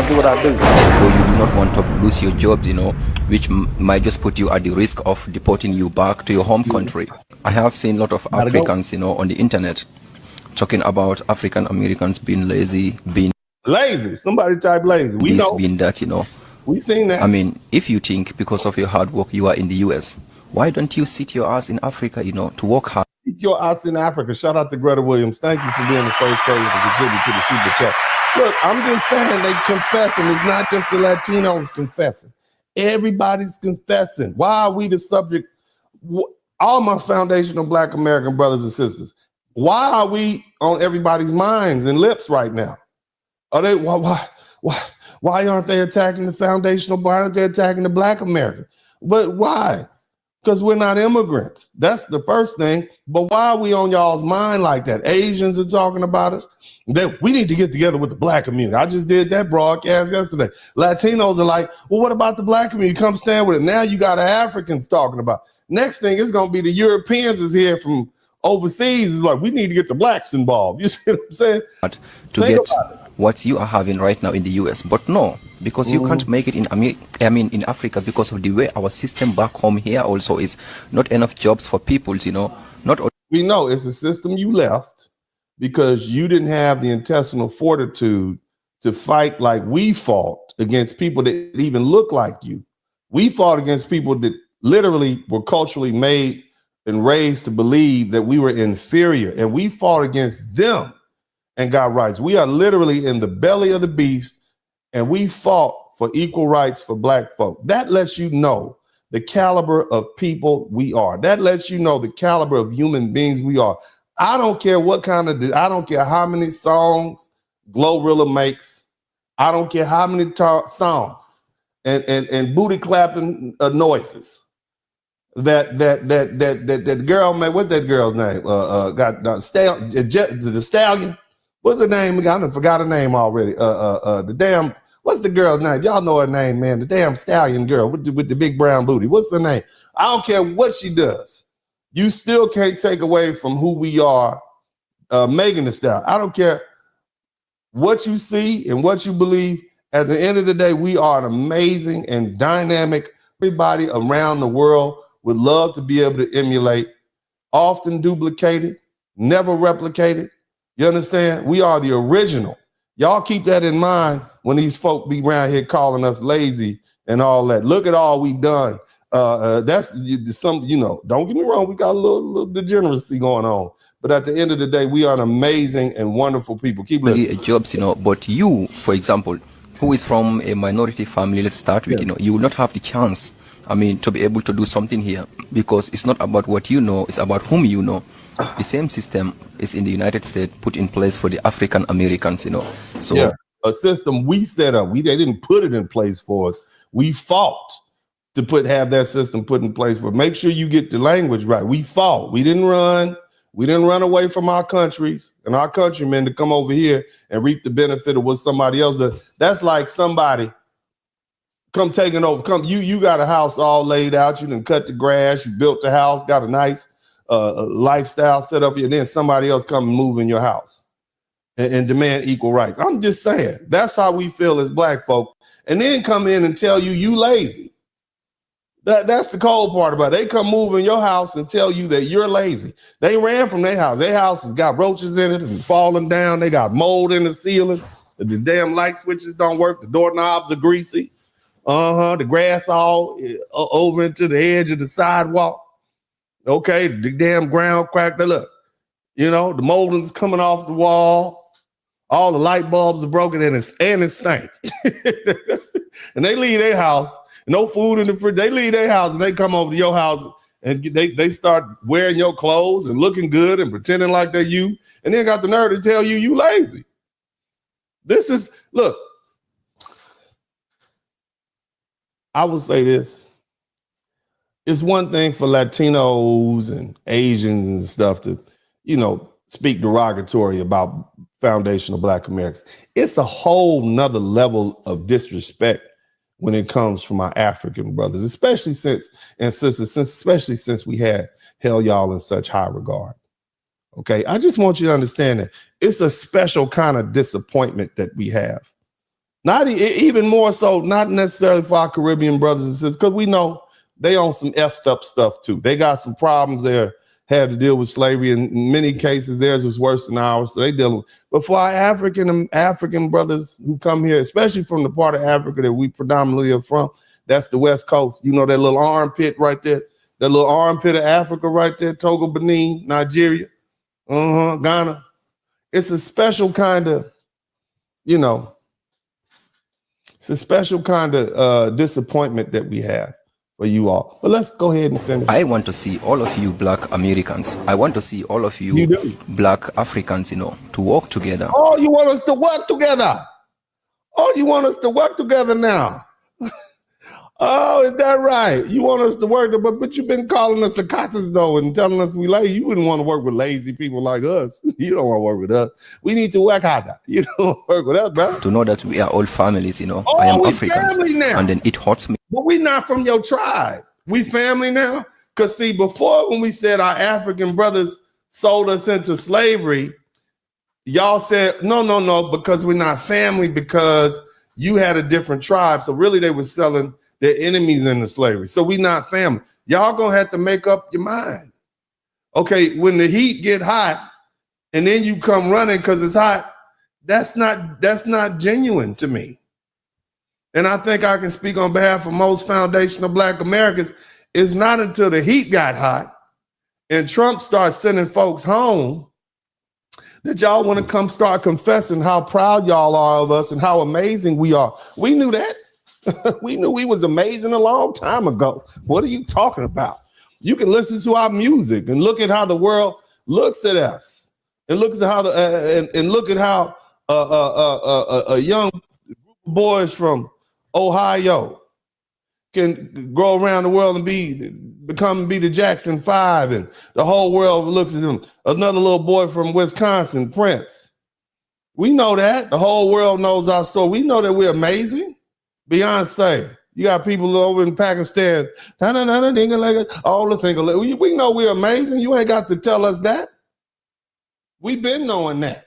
do what I do. Or you do not want to lose your job, which might just put you at the risk of deporting you back to your home country. I have seen a lot of Africans, on the internet talking about African Americans being lazy, being lazy. Somebody type lazy. We this, know. being that, We seen that. I mean, if you think because of your hard work you are in the US, why don't you sit your ass in Africa, to work hard? Sit your ass in Africa. Shout out to Greta Williams. Thank you for being the first person to contribute to the super chat. Look, I'm just saying they confessing. It's not just the Latinos confessing. Everybody's confessing. Why are we the subject? All my foundational Black American brothers and sisters, why are we on everybody's minds and lips right now? Are they why aren't they attacking the foundational? Why aren't they attacking the Black American? But why? Because we're not immigrants. That's the first thing. But why are we on y'all's mind like that? Asians are talking about us. We need to get together with the Black community. I just did that broadcast yesterday. Latinos are like, well, what about the Black community? Come stand with it. Now you got Africans talking about it. Next thing is going to be the Europeans is here from overseas. Is like, we need to get the Blacks involved. You see what I'm saying? To get what you are having right now in the US, but no, because you can't make it in in Africa because of the way our system back home here also is not enough jobs for people, not. We know it's a system you left because you didn't have the intestinal fortitude to fight like we fought against people that even look like you. We fought against people that literally were culturally made and raised to believe that we were inferior, and we fought against them and got rights. We are literally in the belly of the beast, and we fought for equal rights for Black folk. That lets you know the caliber of people we are. That lets you know the caliber of human beings we are. I don't care what I don't care how many songs Glorilla makes. I don't care how many songs and booty clapping noises that girl made. What's that girl's name? The Stallion. What's her name? I forgot her name already. What's the girl's name? Y'all know her name, man. The damn Stallion girl with the big brown booty. What's her name? I don't care what she does. You still can't take away from who we are, Megan Thee Stallion. I don't care what you see and what you believe. At the end of the day, we are an amazing and dynamic. Everybody around the world would love to be able to emulate, often duplicated, never replicated. You understand? We are the original. Y'all keep that in mind when these folk be around here calling us lazy and all that. Look at all we've done. That's some, don't get me wrong. We got a little degeneracy going on. But at the end of the day, we are an amazing and wonderful people. Keep listening. Jobs, but you, for example, who is from a minority family, let's start with, you will not have the chance, to be able to do something here, because it's not about what you know, it's about whom you know. The same system is in the United States put in place for the African Americans, So yeah, a system we set up. They didn't put it in place for us. We fought to have that system put in place for. Make sure you get the language right. We fought. We didn't run. We didn't run away from our countries and our countrymen to come over here and reap the benefit of what somebody else does. That's like somebody come taking over. You got a house all laid out. You done cut the grass. You built the house. Got a nice lifestyle set up here. And then somebody else come and move in your house and demand equal rights. I'm just saying that's how we feel as Black folk. And then come in and tell you lazy. That's the cold part about it. They come move in your house and tell you that you're lazy. They ran from their house. Their house has got roaches in it and falling down. They got mold in the ceiling. The damn light switches don't work. The doorknobs are greasy. The grass all over into the edge of the sidewalk. Okay, the damn ground cracked. Look, the molding's coming off the wall. All the light bulbs are broken and it stank. And they leave their house. No food in the fridge. They leave their house and they come over to your house and they start wearing your clothes and looking good and pretending like they're you, and then got the nerve to tell you lazy. Look, I will say this. It's one thing for Latinos and Asians and stuff to, speak derogatory about foundational Black Americans. It's a whole nother level of disrespect when it comes from our African brothers, especially since we had held y'all in such high regard. Okay, I just want you to understand that it's a special kind of disappointment that we have Not even more so, not necessarily for our Caribbean brothers and sisters, because we know they on some effed up stuff too. They got some problems there, had to deal with slavery. In many cases, theirs was worse than ours. So they dealing with. But for our African brothers who come here, especially from the part of Africa that we predominantly are from, that's the West Coast. You know that little armpit right there, that little armpit of Africa right there, Togo, Benin, Nigeria, Ghana. It's a special kind of, it's a special kind of disappointment that we have for you all. But let's go ahead and finish. I want to see all of you Black Americans. I want to see all of you Black Africans, to work together. Oh, you want us to work together? Oh, you want us to work together now? Oh, is that right? You want us to work, but you've been calling us cicatas though and telling us we lazy. You wouldn't want to work with lazy people like us. You don't want to work with us. We need to work harder. You don't work with us, bro. To know that we are all families, Oh, I am we African, family now. and then it hurts me. But we not from your tribe. We family now. Because see, before when we said our African brothers sold us into slavery, y'all said, no, because we're not family because you had a different tribe. So really they were selling their enemies into slavery. So we not family. Y'all gonna have to make up your mind. Okay, when the heat get hot and then you come running because it's hot, that's not genuine to me. And I think I can speak on behalf of most foundational Black Americans. It's not until the heat got hot and Trump starts sending folks home that y'all want to come start confessing how proud y'all are of us and how amazing we are. We knew that. We knew we was amazing a long time ago. What are you talking about? You can listen to our music and look at how the world looks at us, and looks at how and look at how a young group of boys from Ohio can go around the world and be the Jackson 5, and the whole world looks at them. Another little boy from Wisconsin, Prince. We know that. The whole world knows our story. We know that we're amazing. Beyonce, you got people over in Pakistan, all the things. We know we're amazing. You ain't got to tell us that. We've been knowing that.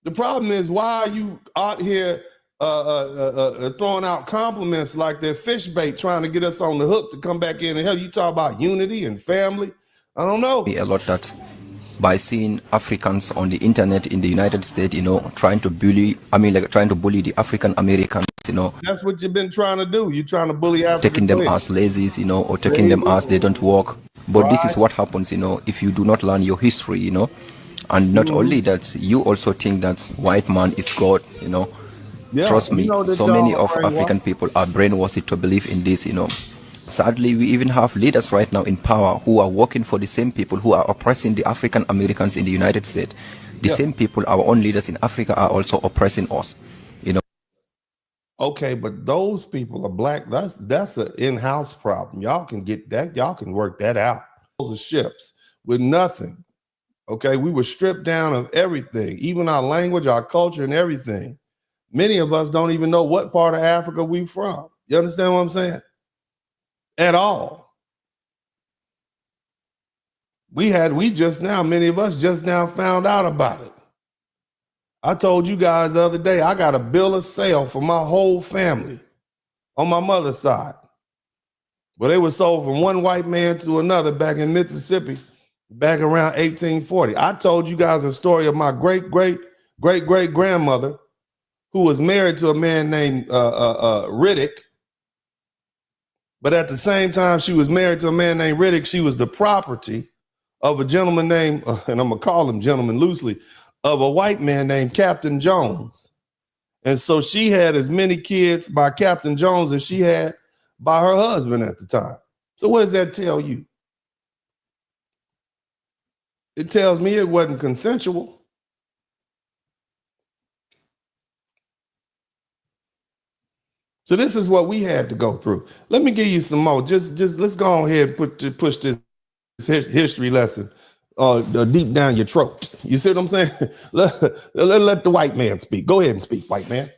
The problem is, why are you out here throwing out compliments like they're fish bait, trying to get us on the hook to come back in and help? You talk about unity and family. I don't know. A lot that by seeing Africans on the internet in the United States, trying to bully the African Americans, That's what you've been trying to do. You're trying to bully Africans. Taking them as lazies, or taking them as they don't work. But This is what happens, if you do not learn your history, and not only that, you also think that white man is God, Yeah, Trust me, so many of African people are brainwashed to believe in this, Sadly, we even have leaders right now in power who are working for the same people who are oppressing the African Americans in the United States. The same people, our own leaders in Africa, are also oppressing us. Okay, but those people are Black. That's an in-house problem. Y'all can get that. Y'all can work that out. Those are ships with nothing. Okay, we were stripped down of everything, even our language, our culture, and everything. Many of us don't even know what part of Africa we from. You understand what I'm saying? At all. Many of us just now found out about it. I told you guys the other day, I got a bill of sale for my whole family on my mother's side. But they were sold from one white man to another back in Mississippi, back around 1840. I told you guys a story of my great-great-great-great-grandmother who was married to a man named Riddick. But at the same time she was married to a man named Riddick, she was the property of a gentleman named, and I'm going to call him gentleman loosely, of a white man named Captain Jones. And so she had as many kids by Captain Jones as she had by her husband at the time. So what does that tell you? It tells me it wasn't consensual. So this is what we had to go through. Let me give you some more. Just let's go on ahead and push this history lesson deep down your throat. You see what I'm saying? Let the white man speak. Go ahead and speak, white man.